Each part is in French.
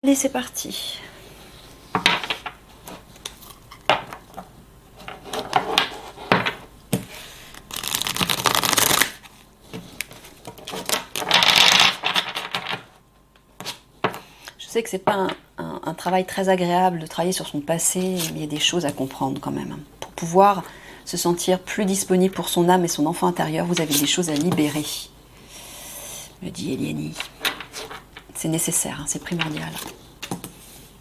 Allez, c'est parti. Je sais que c'est pas un travail très agréable de travailler sur son passé, mais il y a des choses à comprendre quand même. Pour pouvoir se sentir plus disponible pour son âme et son enfant intérieur, vous avez des choses à libérer, me dit Eliani. C'est nécessaire, hein, c'est primordial.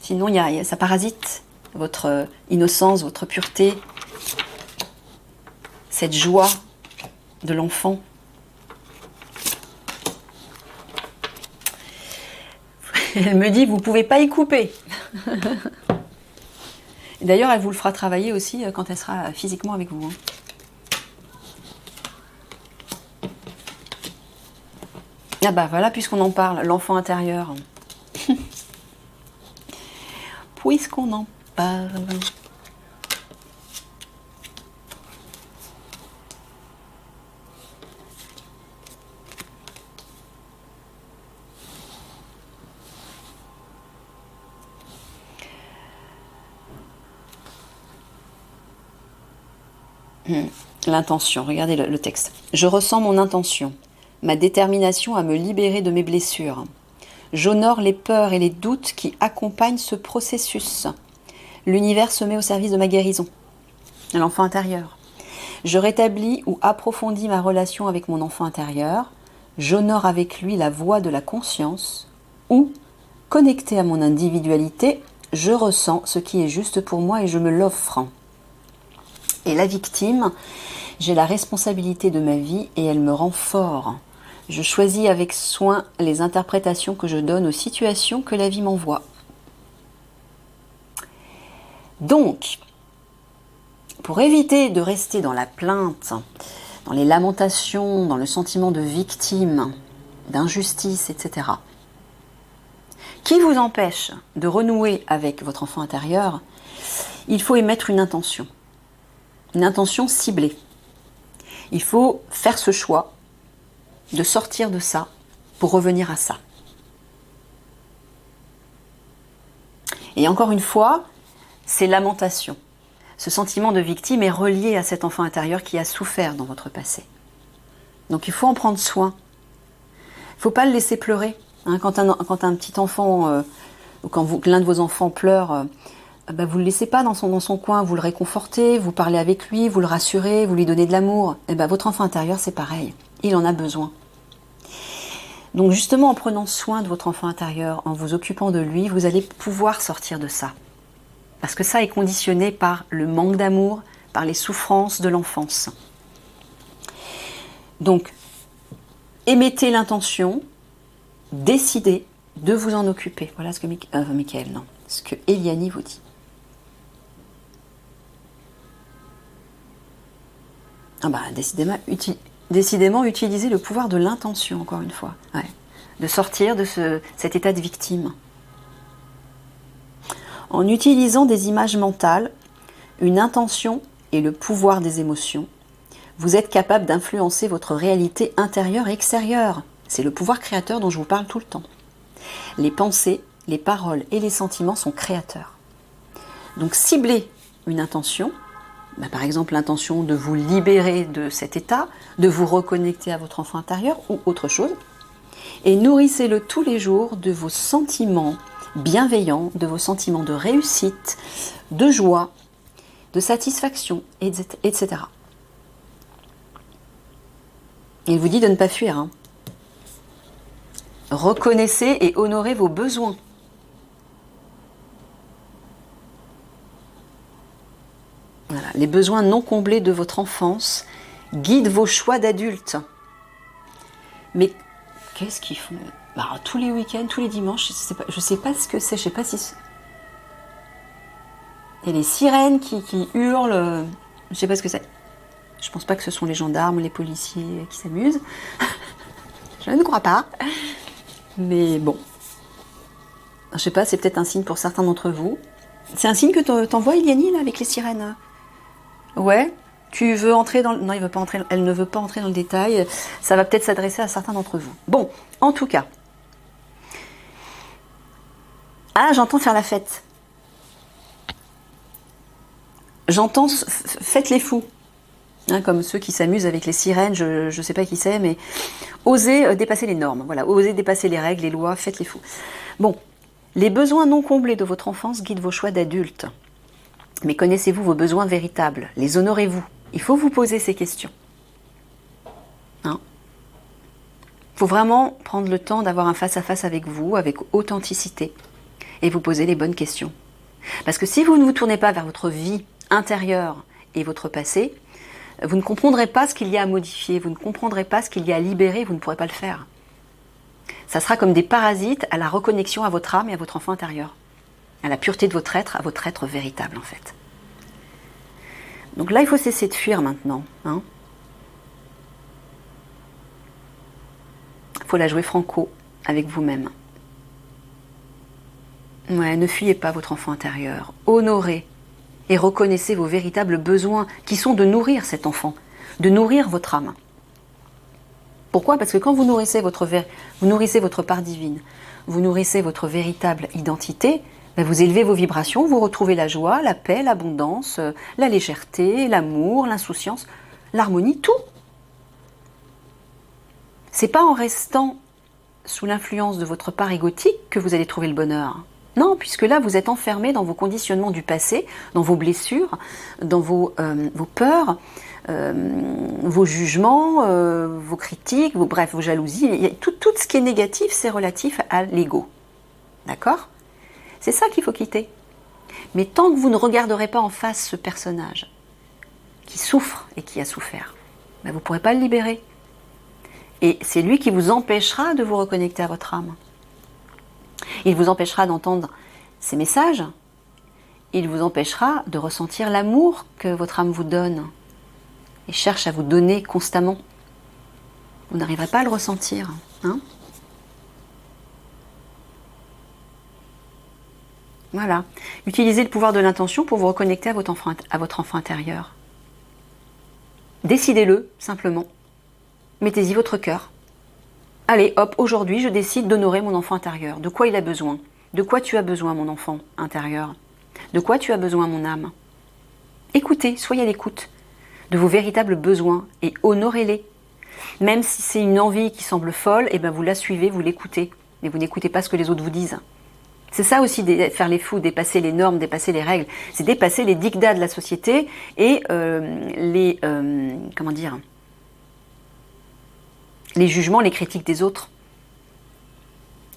Sinon, ça parasite votre innocence, votre pureté, cette joie de l'enfant. Elle me dit, vous ne pouvez pas y couper. D'ailleurs, elle vous le fera travailler aussi quand elle sera physiquement avec vous. Ah bah voilà, puisqu'on en parle, l'enfant intérieur. Puisqu'on en parle. L'intention, regardez le texte. Je ressens mon intention, ma détermination à me libérer de mes blessures. J'honore les peurs et les doutes qui accompagnent ce processus. L'univers se met au service de ma guérison. L'enfant intérieur. Je rétablis ou approfondis ma relation avec mon enfant intérieur. J'honore avec lui la voix de la conscience. Ou, connecté à mon individualité, je ressens ce qui est juste pour moi et je me l'offre. Et la victime, j'ai la responsabilité de ma vie et elle me rend fort. Je choisis avec soin les interprétations que je donne aux situations que la vie m'envoie. Donc, pour éviter de rester dans la plainte, dans les lamentations, dans le sentiment de victime, d'injustice, etc., qui vous empêche de renouer avec votre enfant intérieur, il faut émettre une intention ciblée. Il faut faire ce choix de sortir de ça pour revenir à ça. Et encore une fois, ces lamentations, ce sentiment de victime est relié à cet enfant intérieur qui a souffert dans votre passé. Donc il faut en prendre soin. Il ne faut pas le laisser pleurer. Hein, quand un petit enfant, ou quand l'un de vos enfants pleure, vous ne le laissez pas dans son coin, vous le réconfortez, vous parlez avec lui, vous le rassurez, vous lui donnez de l'amour. Et votre enfant intérieur, c'est pareil. Il en a besoin. Donc justement, en prenant soin de votre enfant intérieur, en vous occupant de lui, vous allez pouvoir sortir de ça. Parce que ça est conditionné par le manque d'amour, par les souffrances de l'enfance. Donc, émettez l'intention, décidez de vous en occuper. Voilà ce que ce que Eliani vous dit. Ah bah, décidément, utilisez le pouvoir de l'intention, encore une fois. Ouais. De sortir de cet état de victime. En utilisant des images mentales, une intention et le pouvoir des émotions, vous êtes capable d'influencer votre réalité intérieure et extérieure. C'est le pouvoir créateur dont je vous parle tout le temps. Les pensées, les paroles et les sentiments sont créateurs. Donc ciblez une intention, par exemple l'intention de vous libérer de cet état, de vous reconnecter à votre enfant intérieur ou autre chose, et nourrissez-le tous les jours de vos sentiments bienveillants, de vos sentiments de réussite, de joie, de satisfaction, etc. Il vous dit de ne pas fuir. Hein. Reconnaissez et honorez vos besoins. Voilà, les besoins non comblés de votre enfance guident vos choix d'adulte. Mais qu'est-ce qu'ils font? Tous les week-ends, tous les dimanches, je sais pas ce que c'est, je sais pas si c'est... Il y a les sirènes qui hurlent, je sais pas ce que c'est. Je pense pas que ce sont les gendarmes ou les policiers qui s'amusent. Je ne crois pas. Mais bon. Je sais pas, c'est peut-être un signe pour certains d'entre vous. C'est un signe que t'envoies, Eliani, là, avec les sirènes. Ouais. Tu veux entrer dans... Non, elle ne veut pas entrer dans le détail. Ça va peut-être s'adresser à certains d'entre vous. Bon, en tout cas. Ah, j'entends faire la fête. J'entends faites les fous. Hein, comme ceux qui s'amusent avec les sirènes, je ne sais pas qui c'est, mais osez dépasser les normes. Voilà, osez dépasser les règles, les lois, faites les fous. Bon, les besoins non comblés de votre enfance guident vos choix d'adulte. Mais connaissez-vous vos besoins véritables? Les honorez-vous? Il faut vous poser ces questions. Hein? Il faut vraiment prendre le temps d'avoir un face-à-face avec vous, avec authenticité, et vous poser les bonnes questions. Parce que si vous ne vous tournez pas vers votre vie intérieure et votre passé, vous ne comprendrez pas ce qu'il y a à modifier, vous ne comprendrez pas ce qu'il y a à libérer, vous ne pourrez pas le faire. Ça sera comme des parasites à la reconnexion à votre âme et à votre enfant intérieur, à la pureté de votre être, à votre être véritable en fait. Donc là, il faut cesser de fuir maintenant. Hein. Il faut la jouer franco avec vous-même. Ouais, ne fuyez pas votre enfant intérieur. Honorez et reconnaissez vos véritables besoins qui sont de nourrir cet enfant, de nourrir votre âme. Pourquoi? Parce que quand vous nourrissez votre part divine, vous nourrissez votre véritable identité, ben vous élevez vos vibrations, vous retrouvez la joie, la paix, l'abondance, la légèreté, l'amour, l'insouciance, l'harmonie, tout. C'est pas en restant sous l'influence de votre part égotique que vous allez trouver le bonheur. Non, puisque là, vous êtes enfermé dans vos conditionnements du passé, dans vos blessures, dans vos peurs, vos jugements, vos critiques, bref, vos jalousies. Tout ce qui est négatif, c'est relatif à l'ego. D'accord? C'est ça qu'il faut quitter. Mais tant que vous ne regarderez pas en face ce personnage qui souffre et qui a souffert, ben vous ne pourrez pas le libérer. Et c'est lui qui vous empêchera de vous reconnecter à votre âme. Il vous empêchera d'entendre ses messages. Il vous empêchera de ressentir l'amour que votre âme vous donne et cherche à vous donner constamment. Vous n'arriverez pas à le ressentir. Hein? Voilà. Utilisez le pouvoir de l'intention pour vous reconnecter à votre enfant intérieur. Décidez-le, simplement. Mettez-y votre cœur. Allez, hop, aujourd'hui, je décide d'honorer mon enfant intérieur. De quoi il a besoin? De quoi tu as besoin, mon enfant intérieur? De quoi tu as besoin, mon âme? Écoutez, soyez à l'écoute de vos véritables besoins et honorez-les. Même si c'est une envie qui semble folle, eh ben vous la suivez, vous l'écoutez. Mais vous n'écoutez pas ce que les autres vous disent. C'est ça aussi, faire les fous, dépasser les normes, dépasser les règles. C'est dépasser les dictats de la société et les jugements, les critiques des autres,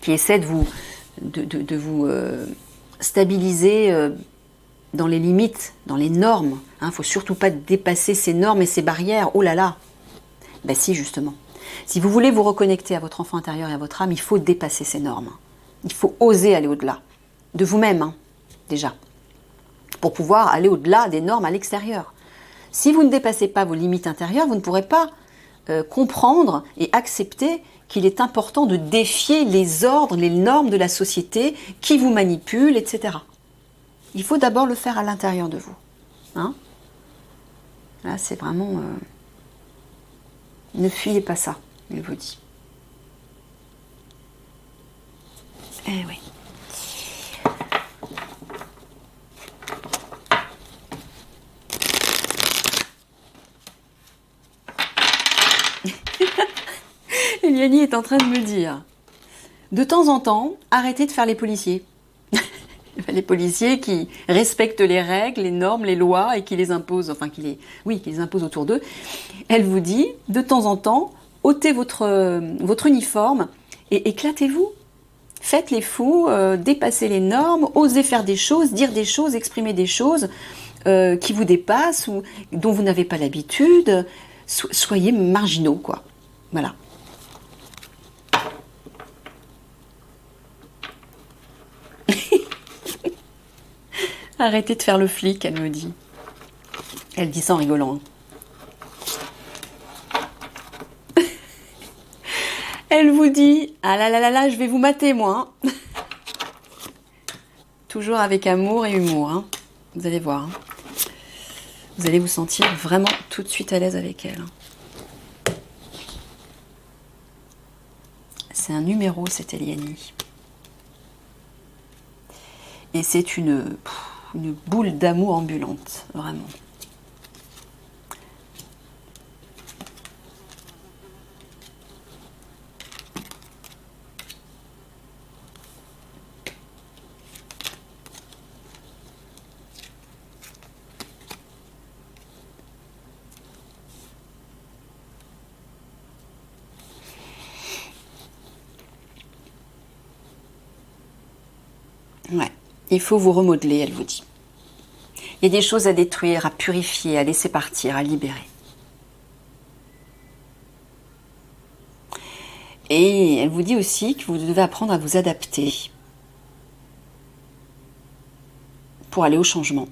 qui essaient de vous stabiliser dans les limites, dans les normes. Il ne faut surtout pas dépasser ces normes et ces barrières. Oh là là! Ben si, justement. Si vous voulez vous reconnecter à votre enfant intérieur et à votre âme, il faut dépasser ces normes. Il faut oser aller au-delà. De vous-même, hein, déjà. Pour pouvoir aller au-delà des normes à l'extérieur. Si vous ne dépassez pas vos limites intérieures, vous ne pourrez pas comprendre et accepter qu'il est important de défier les ordres, les normes de la société qui vous manipulent, etc. Il faut d'abord le faire à l'intérieur de vous. Hein? Là, c'est vraiment... Ne fuyez pas ça, il vous dit. Eh oui. Eliani est en train de me dire, de temps en temps, arrêtez de faire les policiers. Les policiers qui respectent les règles, les normes, les lois et qui les imposent, enfin qui les imposent autour d'eux. Elle vous dit, de temps en temps, ôtez votre uniforme et éclatez-vous. Faites les fous, dépassez les normes, osez faire des choses, dire des choses, exprimer des choses qui vous dépassent ou dont vous n'avez pas l'habitude. Soyez marginaux, quoi. Voilà. Arrêtez de faire le flic, elle me dit. Elle dit ça en rigolant. Elle vous dit, ah là là là là, je vais vous mater moi. Hein. Toujours avec amour et humour. Hein. Vous allez voir. Hein. Vous allez vous sentir vraiment tout de suite à l'aise avec elle. Hein. C'est un numéro, cette Eliani. Et c'est une boule d'amour ambulante, vraiment. Ouais, il faut vous remodeler, elle vous dit. Il y a des choses à détruire, à purifier, à laisser partir, à libérer. Et elle vous dit aussi que vous devez apprendre à vous adapter pour aller au changement.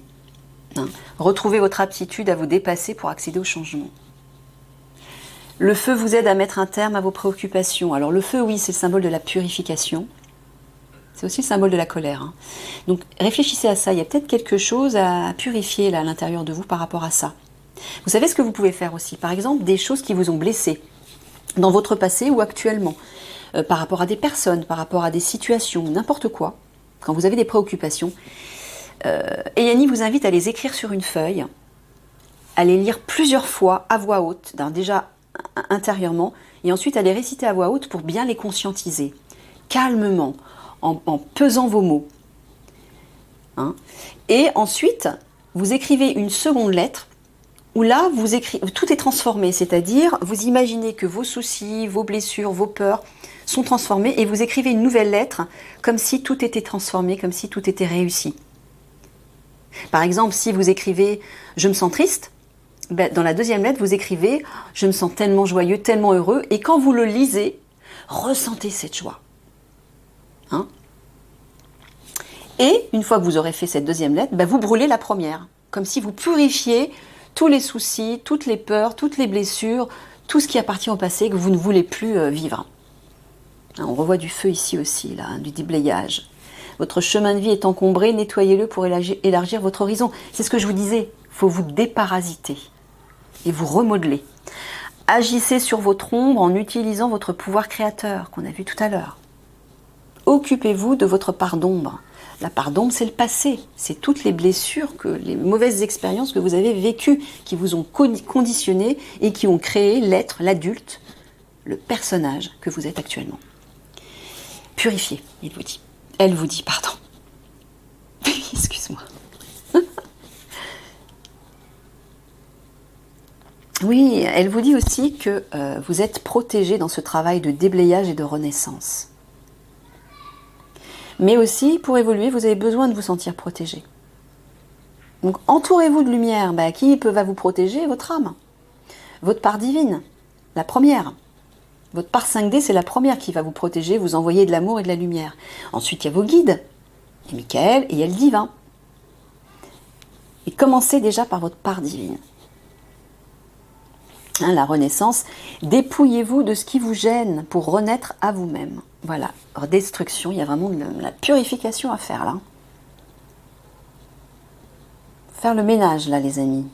Hein. Retrouvez votre aptitude à vous dépasser pour accéder au changement. Le feu vous aide à mettre un terme à vos préoccupations. Alors le feu, oui, c'est le symbole de la purification. C'est aussi le symbole de la colère. Hein. Donc réfléchissez à ça. Il y a peut-être quelque chose à purifier là, à l'intérieur de vous par rapport à ça. Vous savez ce que vous pouvez faire aussi. Par exemple, des choses qui vous ont blessé dans votre passé ou actuellement. Par rapport à des personnes, par rapport à des situations, n'importe quoi. Quand vous avez des préoccupations. Eliani vous invite à les écrire sur une feuille, à les lire plusieurs fois à voix haute, déjà intérieurement, et ensuite à les réciter à voix haute pour bien les conscientiser, calmement, en pesant vos mots. Hein. Et ensuite, vous écrivez une seconde lettre, où là, tout est transformé, c'est-à-dire, vous imaginez que vos soucis, vos blessures, vos peurs sont transformés, et vous écrivez une nouvelle lettre, comme si tout était transformé, comme si tout était réussi. Par exemple, si vous écrivez « je me sens triste », dans la deuxième lettre, vous écrivez « je me sens tellement joyeux, tellement heureux », et quand vous le lisez, ressentez cette joie. Hein? Et une fois que vous aurez fait cette deuxième lettre, vous brûlez la première, comme si vous purifiez tous les soucis, toutes les peurs, toutes les blessures, tout ce qui appartient au passé que vous ne voulez plus vivre. Hein, on revoit du feu ici aussi, là, du déblayage. Votre chemin de vie est encombré, nettoyez-le pour élargir votre horizon. C'est ce que je vous disais, il faut vous déparasiter et vous remodeler. Agissez sur votre ombre en utilisant votre pouvoir créateur qu'on a vu tout à l'heure. Occupez-vous de votre part d'ombre. La part d'ombre, c'est le passé. C'est toutes les blessures, les mauvaises expériences que vous avez vécues, qui vous ont conditionné et qui ont créé l'être, l'adulte, le personnage que vous êtes actuellement. Purifiez, il vous dit. Elle vous dit, pardon. Excuse-moi. Oui, elle vous dit aussi que vous êtes protégé dans ce travail de déblayage et de renaissance. Mais aussi, pour évoluer, vous avez besoin de vous sentir protégé. Donc, entourez-vous de lumière. Qui va vous protéger? Votre âme. Votre part divine. La première. Votre part 5D, c'est la première qui va vous protéger, vous envoyer de l'amour et de la lumière. Ensuite, il y a vos guides. Il y a Michael et il y a le divin. Et commencez déjà par votre part divine. Hein, la renaissance, dépouillez-vous de ce qui vous gêne pour renaître à vous-même. Voilà, destruction, il y a vraiment de la purification à faire là. Faire le ménage là, les amis.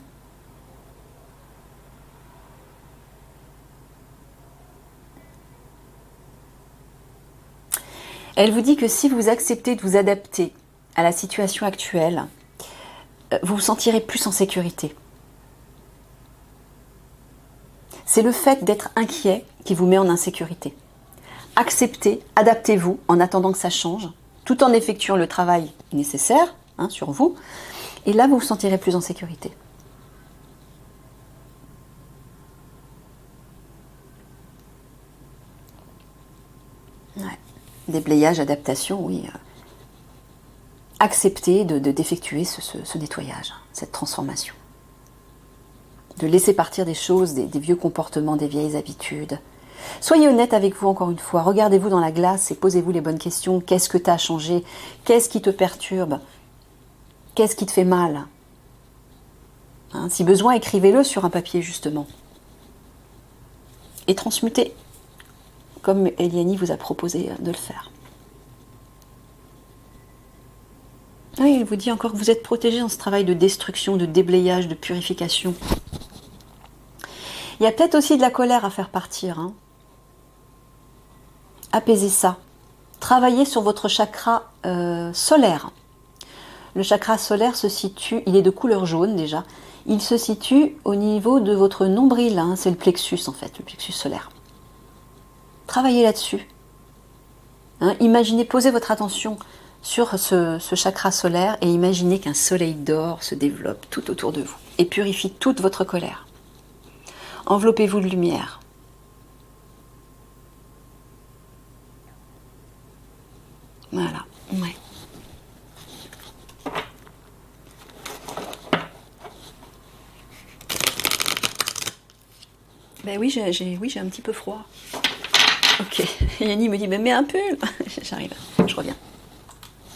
Elle vous dit que si vous acceptez de vous adapter à la situation actuelle, vous vous sentirez plus en sécurité. C'est le fait d'être inquiet qui vous met en insécurité. Acceptez, adaptez-vous en attendant que ça change, tout en effectuant le travail nécessaire sur vous, et là vous vous sentirez plus en sécurité. Ouais. Déblayage, adaptation, oui. Accepter d'effectuer ce nettoyage, cette transformation. De laisser partir des choses, des vieux comportements, des vieilles habitudes. Soyez honnête avec vous encore une fois. Regardez-vous dans la glace et posez-vous les bonnes questions. Qu'est-ce que tu as changé? Qu'est-ce qui te perturbe? Qu'est-ce qui te fait mal? Si besoin, écrivez-le sur un papier justement. Et transmutez, comme Eliani vous a proposé de le faire. Oui, il vous dit encore que vous êtes protégé dans ce travail de destruction, de déblayage, de purification. Il y a peut-être aussi de la colère à faire partir. Apaisez ça. Travaillez sur votre chakra solaire. Le chakra solaire se situe, il est de couleur jaune déjà, il se situe au niveau de votre nombril, hein, c'est le plexus en fait, le plexus solaire. Travaillez là-dessus. Hein, imaginez, posez votre attention sur ce chakra solaire et imaginez qu'un soleil d'or se développe tout autour de vous et purifie toute votre colère. Enveloppez-vous de lumière. Voilà, ouais. Ben oui, j'ai un petit peu froid. Ok, Yanni me dit, mais mets un pull. J'arrive, je reviens.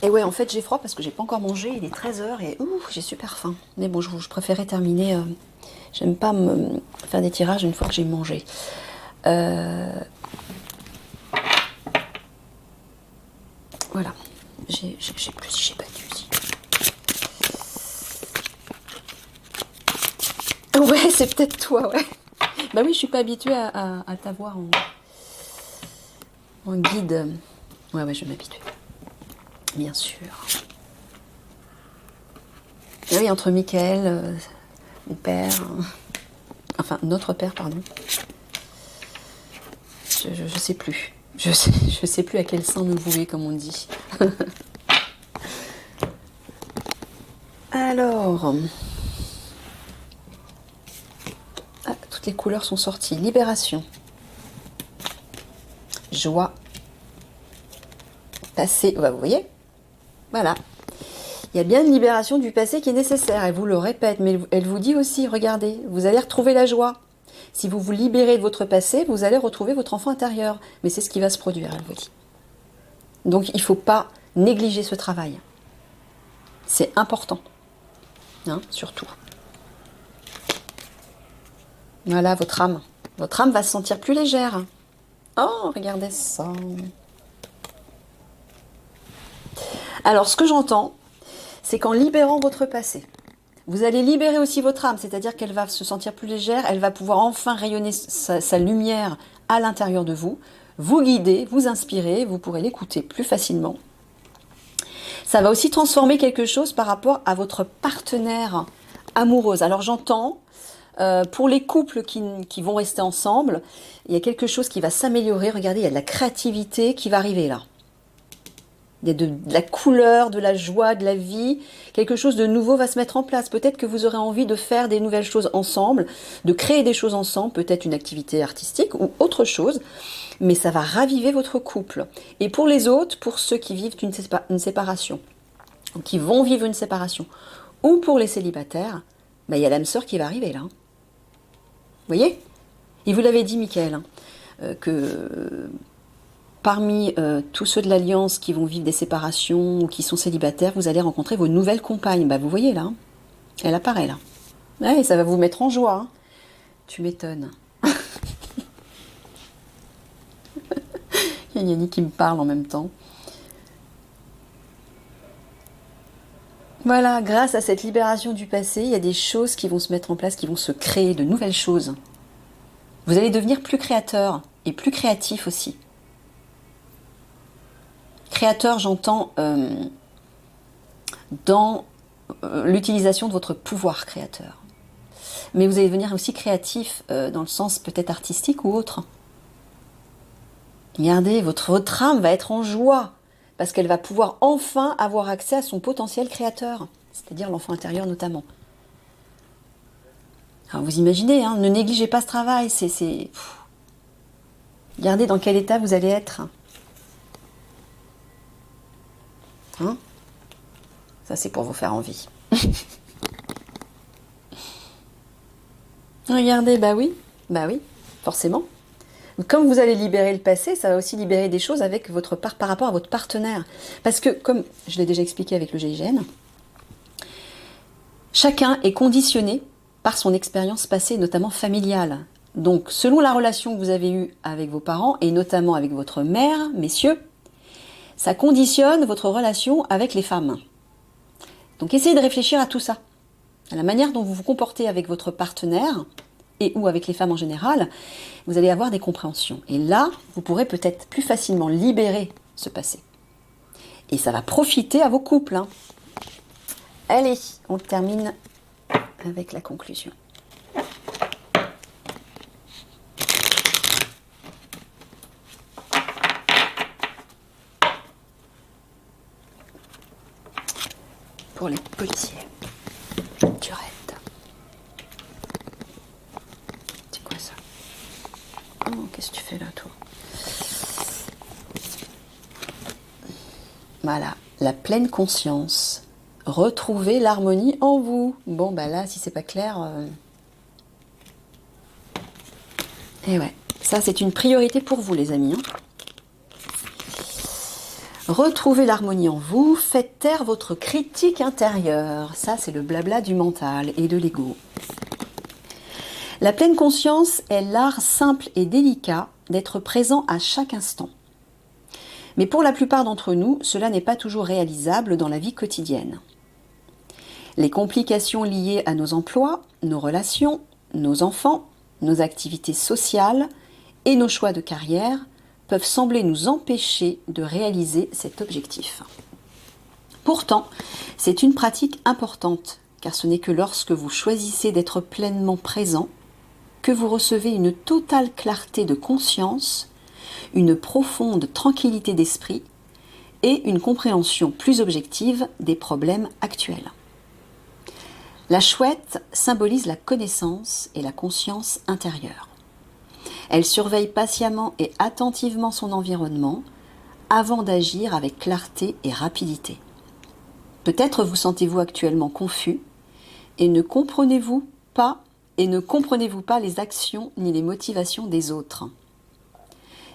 Et ouais, en fait, j'ai froid parce que j'ai pas encore mangé, il est 13 h et j'ai super faim. Mais bon, je préférais terminer, j'aime pas me faire des tirages une fois que j'ai mangé. Voilà, je sais plus si j'ai battu aussi. Ouais, c'est peut-être toi, ouais. Bah oui, je suis pas habituée à t'avoir en guide. Ouais, je vais m'habituer. Bien sûr. Et oui, entre Michael, mon père, enfin notre père, pardon. Je sais plus. Je sais plus à quel sein me vouer, comme on dit. Alors, toutes les couleurs sont sorties. Libération, joie, passé. Vous voyez, voilà. Il y a bien une libération du passé qui est nécessaire. Elle vous le répète, mais elle vous dit aussi, regardez, vous allez retrouver la joie. Si vous vous libérez de votre passé, vous allez retrouver votre enfant intérieur. Mais c'est ce qui va se produire, elle vous dit. Donc il ne faut pas négliger ce travail. C'est important. Hein, surtout. Voilà votre âme. Votre âme va se sentir plus légère. Oh, regardez ça. Alors, ce que j'entends, c'est qu'en libérant votre passé, vous allez libérer aussi votre âme, c'est-à-dire qu'elle va se sentir plus légère, elle va pouvoir enfin rayonner sa lumière à l'intérieur de vous, vous guider, vous inspirer, vous pourrez l'écouter plus facilement. Ça va aussi transformer quelque chose par rapport à votre partenaire amoureuse. Alors j'entends, pour les couples qui vont rester ensemble, il y a quelque chose qui va s'améliorer. Regardez, il y a de la créativité qui va arriver là. Il y a de la couleur, de la joie, de la vie. Quelque chose de nouveau va se mettre en place. Peut-être que vous aurez envie de faire des nouvelles choses ensemble, de créer des choses ensemble, peut-être une activité artistique ou autre chose. Mais ça va raviver votre couple. Et pour les autres, pour ceux qui vivent une séparation, ou qui vont vivre une séparation, ou pour les célibataires, il y a l'âme sœur qui va arriver là. Vous voyez? Et vous l'avez dit, Michael, que parmi tous ceux de l'Alliance qui vont vivre des séparations ou qui sont célibataires, vous allez rencontrer vos nouvelles compagnes. Vous voyez là, elle apparaît là. Ouais, ça va vous mettre en joie. Hein. Tu m'étonnes. Il y a Yannick qui me parle en même temps. Voilà, grâce à cette libération du passé, il y a des choses qui vont se mettre en place, qui vont se créer, de nouvelles choses. Vous allez devenir plus créateur et plus créatif aussi. Créateur, j'entends dans l'utilisation de votre pouvoir créateur. Mais vous allez devenir aussi créatif dans le sens peut-être artistique ou autre. Regardez, votre âme va être en joie parce qu'elle va pouvoir enfin avoir accès à son potentiel créateur, c'est-à-dire l'enfant intérieur notamment. Alors vous imaginez, hein, ne négligez pas ce travail, regardez dans quel état vous allez être. Hein, ça c'est pour vous faire envie. Regardez, bah oui, forcément. Comme vous allez libérer le passé, ça va aussi libérer des choses avec par rapport à votre partenaire. Parce que, comme je l'ai déjà expliqué avec le GIGN, chacun est conditionné par son expérience passée, notamment familiale. Donc, selon la relation que vous avez eue avec vos parents, et notamment avec votre mère, messieurs, ça conditionne votre relation avec les femmes. Donc, essayez de réfléchir à tout ça. À la manière dont vous vous comportez avec votre partenaire, et ou avec les femmes en général, vous allez avoir des compréhensions. Et là, vous pourrez peut-être plus facilement libérer ce passé. Et ça va profiter à vos couples. Hein. Allez, on termine avec la conclusion. Pour les policiers. Durette. C'est quoi ça? Oh, qu'est-ce que tu fais là, toi? Voilà, la pleine conscience. Retrouvez l'harmonie en vous. Bon, bah là, si c'est pas clair... Et ouais, ça c'est une priorité pour vous, les amis. Retrouvez l'harmonie en vous, faites taire votre critique intérieure. Ça, c'est le blabla du mental et de l'ego. La pleine conscience est l'art simple et délicat d'être présent à chaque instant. Mais pour la plupart d'entre nous, cela n'est pas toujours réalisable dans la vie quotidienne. Les complications liées à nos emplois, nos relations, nos enfants, nos activités sociales et nos choix de carrière peuvent sembler nous empêcher de réaliser cet objectif. Pourtant, c'est une pratique importante, car ce n'est que lorsque vous choisissez d'être pleinement présent que vous recevez une totale clarté de conscience, une profonde tranquillité d'esprit et une compréhension plus objective des problèmes actuels. La chouette symbolise la connaissance et la conscience intérieure. Elle surveille patiemment et attentivement son environnement avant d'agir avec clarté et rapidité. Peut-être vous sentez-vous actuellement confus et ne comprenez-vous pas les actions ni les motivations des autres.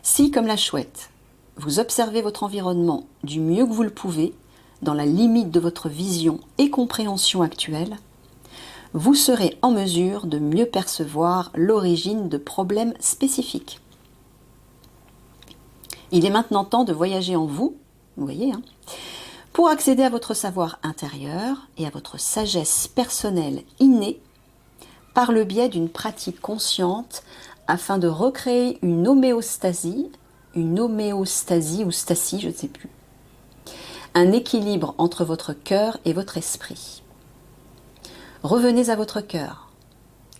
Si, comme la chouette, vous observez votre environnement du mieux que vous le pouvez, dans la limite de votre vision et compréhension actuelle, vous serez en mesure de mieux percevoir l'origine de problèmes spécifiques. Il est maintenant temps de voyager en vous, voyez, pour accéder à votre savoir intérieur et à votre sagesse personnelle innée par le biais d'une pratique consciente afin de recréer une homéostasie ou stasie, je ne sais plus, un équilibre entre votre cœur et votre esprit. Revenez à votre cœur,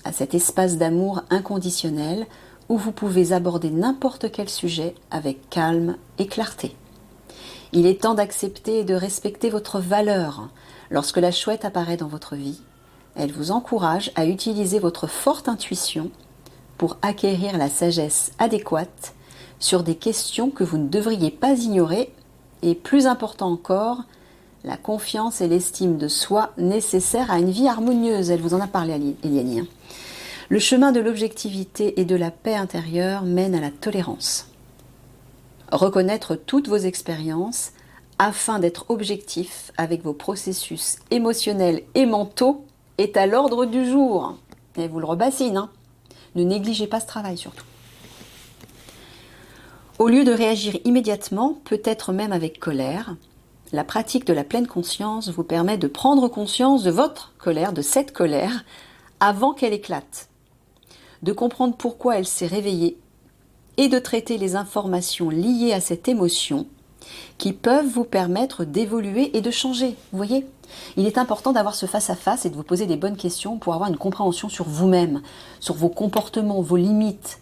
à cet espace d'amour inconditionnel où vous pouvez aborder n'importe quel sujet avec calme et clarté. Il est temps d'accepter et de respecter votre valeur. Lorsque la chouette apparaît dans votre vie, elle vous encourage à utiliser votre forte intuition pour acquérir la sagesse adéquate sur des questions que vous ne devriez pas ignorer et, plus important encore, la confiance et l'estime de soi nécessaires à une vie harmonieuse. Elle vous en a parlé, Eliane. Le chemin de l'objectivité et de la paix intérieure mène à la tolérance. Reconnaître toutes vos expériences afin d'être objectif avec vos processus émotionnels et mentaux est à l'ordre du jour. Et vous le rebassine, Ne négligez pas ce travail surtout. Au lieu de réagir immédiatement, peut-être même avec colère, la pratique de la pleine conscience vous permet de prendre conscience de votre colère, de cette colère, avant qu'elle éclate, de comprendre pourquoi elle s'est réveillée et de traiter les informations liées à cette émotion qui peuvent vous permettre d'évoluer et de changer. Vous voyez ? Il est important d'avoir ce face-à-face et de vous poser des bonnes questions pour avoir une compréhension sur vous-même, sur vos comportements, vos limites,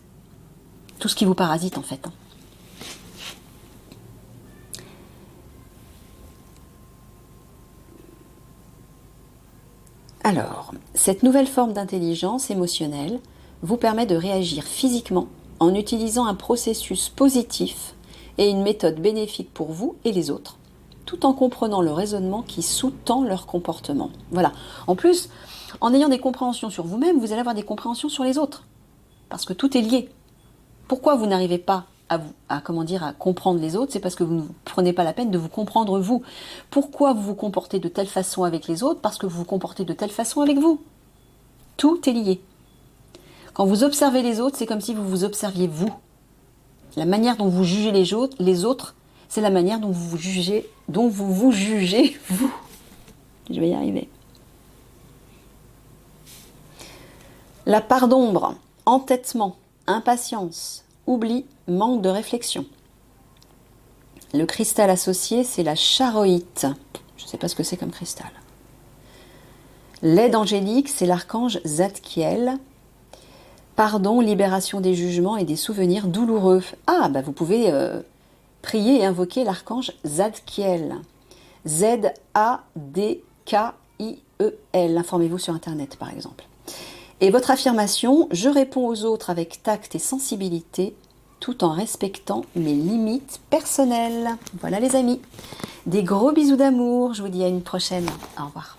tout ce qui vous parasite en fait. Alors, cette nouvelle forme d'intelligence émotionnelle vous permet de réagir physiquement en utilisant un processus positif et une méthode bénéfique pour vous et les autres, tout en comprenant le raisonnement qui sous-tend leur comportement. Voilà. En plus, en ayant des compréhensions sur vous-même, vous allez avoir des compréhensions sur les autres, parce que tout est lié. Pourquoi vous n'arrivez pas à comprendre les autres? C'est parce que vous ne prenez pas la peine de vous comprendre vous. Pourquoi vous vous comportez de telle façon avec les autres? Parce que vous vous comportez de telle façon avec vous. Tout est lié. Quand vous observez les autres, c'est comme si vous vous observiez vous. La manière dont vous jugez les autres, c'est la manière dont vous vous jugez vous. Je vais y arriver. La part d'ombre, entêtement, impatience, oubli, manque de réflexion. Le cristal associé, c'est la charoïte. Je ne sais pas ce que c'est comme cristal. L'aide angélique, c'est l'archange Zadkiel. Pardon, libération des jugements et des souvenirs douloureux. Ah, bah vous pouvez prier et invoquer l'archange Zadkiel. Z-A-D-K-I-E-L. Informez-vous sur Internet, par exemple. Et votre affirmation, je réponds aux autres avec tact et sensibilité, tout en respectant mes limites personnelles. Voilà les amis. Des gros bisous d'amour. Je vous dis à une prochaine. Au revoir.